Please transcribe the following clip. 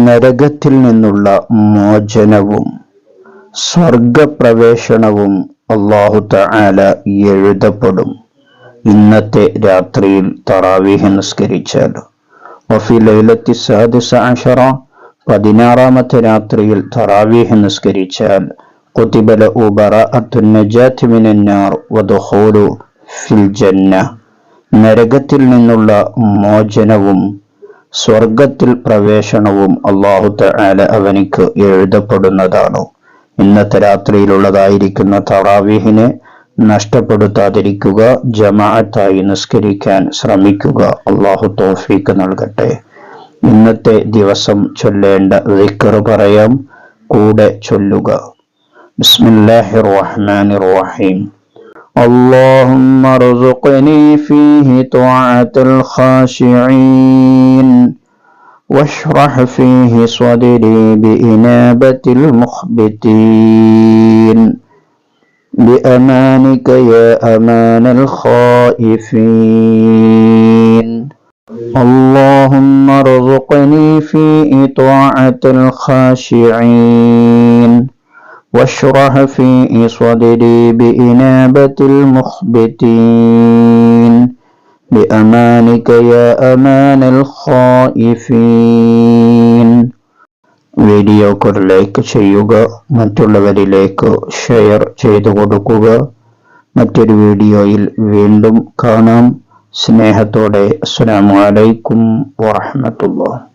നരകത്തിൽ നിന്നുള്ള മോചനവും സ്വർഗപ്രവേശനവും അല്ലാഹു തആല എഴുതപ്പെടും ഇന്നത്തെ രാത്രിയിൽ തറാവീഹ് നിസ്കരിച്ചാൽ. വഫി ലൈലത്തി സാദിസ അശറ 16ാമത്തെ രാത്രിയിൽ തറാവീഹ് നിസ്കരിച്ചാൽ കുതിബ ലഹു ബറാഅത്തുൻ നജാത്തി മിനന്നാർ വദുഖൂലു ഫിൽ ജന്ന, നരകത്തിൽ നിന്നുള്ള മോചനവും സ്വർഗത്തിൽ പ്രവേശനവും അല്ലാഹു തആല അവനിക്ക് എഴുതപ്പെടുന്നതാണ്. ഇന്നത്തെ രാത്രിയിലുള്ളതായിരിക്കുന്ന തറാവീഹിനെ നഷ്ടപ്പെടുത്താതിരിക്കുക, ജമാഅത്തായി നിസ്കരിക്കാൻ ശ്രമിക്കുക. അല്ലാഹു തൗഫീഖ് നൽകട്ടെ. ഇന്നത്തെ ദിവസം ചൊല്ലേണ്ട ദിക്ർ പറയാം, കൂടെ ചൊല്ലുക. ബിസ്മില്ലാഹിർ റഹ്മാനിർ റഹീം. اللهم ارزقني فيه طاعة الخاشعين واشرح فيه صدري بإنابة المخبتين بأمانك يا أمان الخائفين. اللهم ارزقني فيه طاعة الخاشعين واشرح فيه صدري بإنابة المخبتين بأمانك يا أمان الخائفين. വീഡിയോക്ക് ലൈക്ക് ചെയ്യുക, മറ്റുള്ളവരിലേക്ക് ഷെയർ ചെയ്തു കൊടുക്കുക. മറ്റൊരു വീഡിയോയിൽ വീണ്ടും കാണാം. സ്നേഹത്തോടെ അസ്സലാമു അലൈക്കും വറഹ്മത്തുള്ളാഹി.